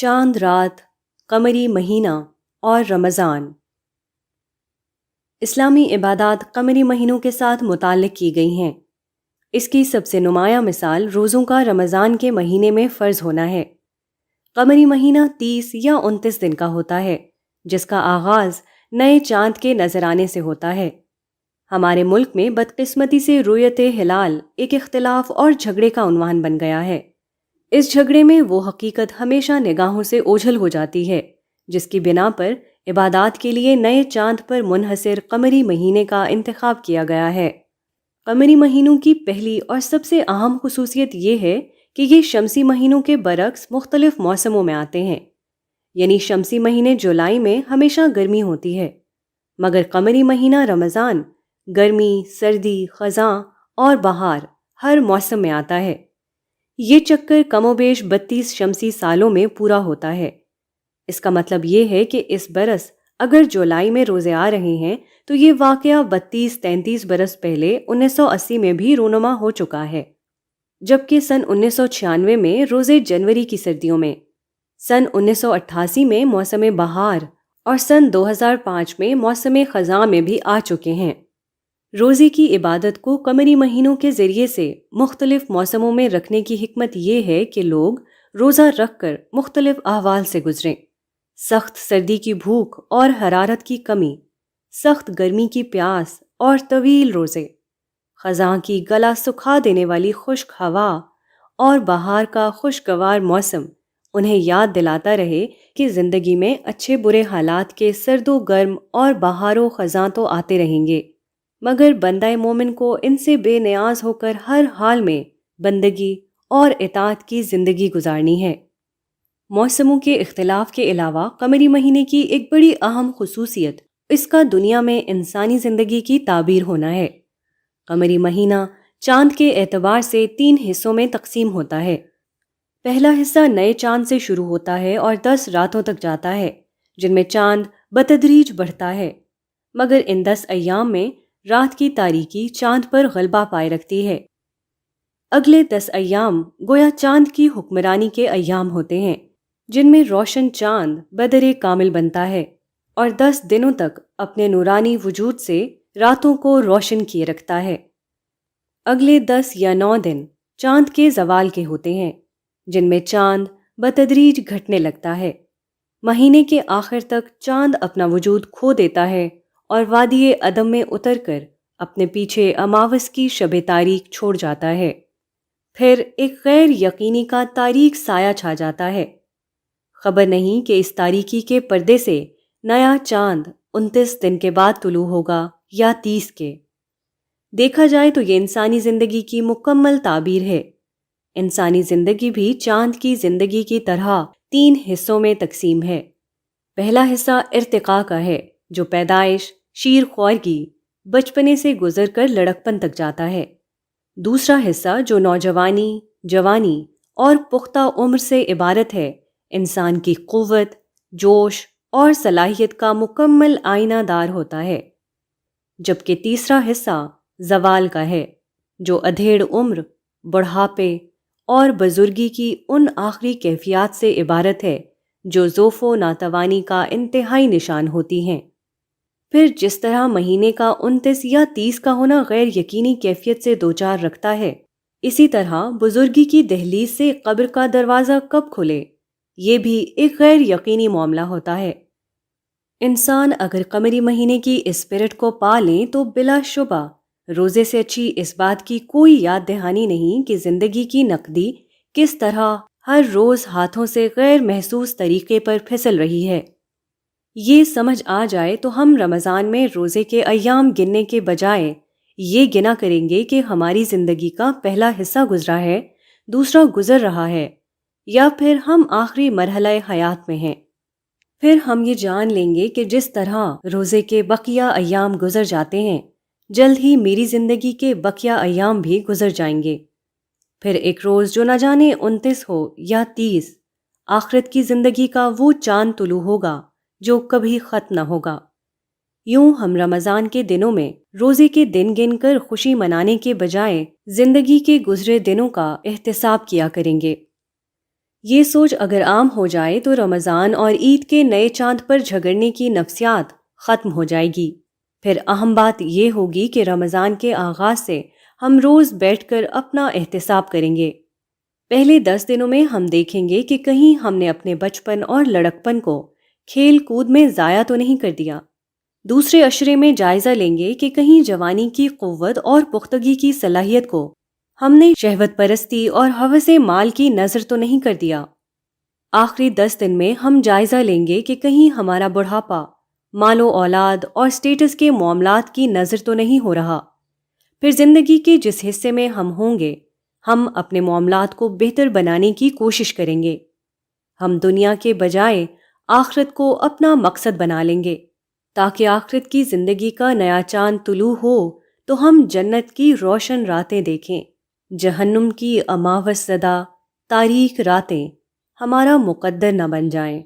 چاند رات، قمری مہینہ اور رمضان۔ اسلامی عبادات قمری مہینوں کے ساتھ متعلق کی گئی ہیں۔ اس کی سب سے نمایاں مثال روزوں کا رمضان کے مہینے میں فرض ہونا ہے۔ قمری مہینہ 30 یا 29 دن کا ہوتا ہے، جس کا آغاز نئے چاند کے نظر آنے سے ہوتا ہے۔ ہمارے ملک میں بدقسمتی سے رؤیت ہلال ایک اختلاف اور جھگڑے کا عنوان بن گیا ہے۔ اس جھگڑے میں وہ حقیقت ہمیشہ نگاہوں سے اوجھل ہو جاتی ہے جس کی بنا پر عبادات کے لیے نئے چاند پر منحصر قمری مہینے کا انتخاب کیا گیا ہے۔ قمری مہینوں کی پہلی اور سب سے اہم خصوصیت یہ ہے کہ یہ شمسی مہینوں کے برعکس مختلف موسموں میں آتے ہیں، یعنی شمسی مہینے جولائی میں ہمیشہ گرمی ہوتی ہے، مگر قمری مہینہ رمضان گرمی، سردی، خزاں اور بہار ہر موسم میں آتا ہے۔ یہ چکر کم و بیش 32 شمسی سالوں میں پورا ہوتا ہے۔ اس کا مطلب یہ ہے کہ اس برس اگر جولائی میں روزے آ رہے ہیں تو یہ واقعہ 32-33 برس پہلے 1980 میں بھی رونما ہو چکا ہے، جبکہ سن 1996 میں روزے جنوری کی سردیوں میں، سن 1988 میں موسم بہار اور سن 2005 میں موسم خزاں میں بھی آ چکے ہیں۔ روزے کی عبادت کو قمری مہینوں کے ذریعے سے مختلف موسموں میں رکھنے کی حکمت یہ ہے کہ لوگ روزہ رکھ کر مختلف احوال سے گزریں: سخت سردی کی بھوک اور حرارت کی کمی، سخت گرمی کی پیاس اور طویل روزے، خزاں کی گلا سکھا دینے والی خشک ہوا اور بہار کا خوشگوار موسم انہیں یاد دلاتا رہے کہ زندگی میں اچھے برے حالات کے سرد و گرم اور بہار و خزاں تو آتے رہیں گے، مگر بندہ مومن کو ان سے بے نیاز ہو کر ہر حال میں بندگی اور اطاعت کی زندگی گزارنی ہے۔ موسموں کے اختلاف کے علاوہ قمری مہینے کی ایک بڑی اہم خصوصیت اس کا دنیا میں انسانی زندگی کی تعبیر ہونا ہے۔ قمری مہینہ چاند کے اعتبار سے 3 حصوں میں تقسیم ہوتا ہے۔ پہلا حصہ نئے چاند سے شروع ہوتا ہے اور 10 راتوں تک جاتا ہے، جن میں چاند بتدریج بڑھتا ہے، مگر ان 10 ایام میں رات کی تاریکی چاند پر غلبہ پائے رکھتی ہے۔ اگلے 10 ایام گویا چاند کی حکمرانی کے ایام ہوتے ہیں، جن میں روشن چاند بدر کامل بنتا ہے اور 10 دنوں تک اپنے نورانی وجود سے راتوں کو روشن کیے رکھتا ہے۔ اگلے 10 یا 9 دن چاند کے زوال کے ہوتے ہیں، جن میں چاند بتدریج گھٹنے لگتا ہے۔ مہینے کے آخر تک چاند اپنا وجود کھو دیتا ہے اور وادی عدم میں اتر کر اپنے پیچھے اماوس کی شب تاریک چھوڑ جاتا ہے۔ پھر ایک غیر یقینی کا تاریک سایہ چھا جاتا ہے۔ خبر نہیں کہ اس تاریکی کے پردے سے نیا چاند 29 دن کے بعد طلوع ہوگا یا 30 کے۔ دیکھا جائے تو یہ انسانی زندگی کی مکمل تعبیر ہے۔ انسانی زندگی بھی چاند کی زندگی کی طرح 3 حصوں میں تقسیم ہے۔ پہلا حصہ ارتقاء کا ہے، جو پیدائش، شیر خوارگی، بچپنے سے گزر کر لڑکپن تک جاتا ہے۔ دوسرا حصہ جو نوجوانی، جوانی اور پختہ عمر سے عبارت ہے، انسان کی قوت، جوش اور صلاحیت کا مکمل آئینہ دار ہوتا ہے، جبکہ تیسرا حصہ زوال کا ہے، جو ادھیڑ عمر، بڑھاپے اور بزرگی کی ان آخری کیفیات سے عبارت ہے جو ضعف و ناتوانی کا انتہائی نشان ہوتی ہیں۔ پھر جس طرح مہینے کا 29 یا 30 کا ہونا غیر یقینی کیفیت سے دوچار رکھتا ہے، اسی طرح بزرگی کی دہلیز سے قبر کا دروازہ کب کھلے، یہ بھی ایک غیر یقینی معاملہ ہوتا ہے۔ انسان اگر قمری مہینے کی اسپرٹ کو پا لیں تو بلا شبہ روزے سے اچھی اس بات کی کوئی یاد دہانی نہیں کہ زندگی کی نقدی کس طرح ہر روز ہاتھوں سے غیر محسوس طریقے پر پھسل رہی ہے۔ یہ سمجھ آ جائے تو ہم رمضان میں روزے کے ایام گننے کے بجائے یہ گنا کریں گے کہ ہماری زندگی کا پہلا حصہ گزرا ہے، دوسرا گزر رہا ہے، یا پھر ہم آخری مرحلہ حیات میں ہیں۔ پھر ہم یہ جان لیں گے کہ جس طرح روزے کے بقیہ ایام گزر جاتے ہیں، جلد ہی میری زندگی کے بقیہ ایام بھی گزر جائیں گے۔ پھر ایک روز جو نہ جانے 29 ہو یا 30، آخرت کی زندگی کا وہ چاند طلوع ہوگا جو کبھی ختم نہ ہوگا۔ یوں ہم رمضان کے دنوں میں روزے کے دن گن کر خوشی منانے کے بجائے زندگی کے گزرے دنوں کا احتساب کیا کریں گے۔ یہ سوچ اگر عام ہو جائے تو رمضان اور عید کے نئے چاند پر جھگڑنے کی نفسیات ختم ہو جائے گی۔ پھر اہم بات یہ ہوگی کہ رمضان کے آغاز سے ہم روز بیٹھ کر اپنا احتساب کریں گے۔ پہلے 10 دنوں میں ہم دیکھیں گے کہ کہیں ہم نے اپنے بچپن اور لڑکپن کو کھیل کود میں ضائع تو نہیں کر دیا۔ دوسرے عشرے میں جائزہ لیں گے کہ کہیں جوانی کی قوت اور پختگی کی صلاحیت کو ہم نے شہوت پرستی اور ہوس مال کی نظر تو نہیں کر دیا۔ آخری 10 دن میں ہم جائزہ لیں گے کہ کہیں ہمارا بڑھاپا مال و اولاد اور سٹیٹس کے معاملات کی نظر تو نہیں ہو رہا۔ پھر زندگی کے جس حصے میں ہم ہوں گے ہم اپنے معاملات کو بہتر بنانے کی کوشش کریں گے۔ ہم دنیا کے بجائے آخرت کو اپنا مقصد بنا لیں گے تاکہ آخرت کی زندگی کا نیا چاند طلوع ہو تو ہم جنت کی روشن راتیں دیکھیں، جہنم کی اماوس زدہ تاریک راتیں ہمارا مقدر نہ بن جائیں۔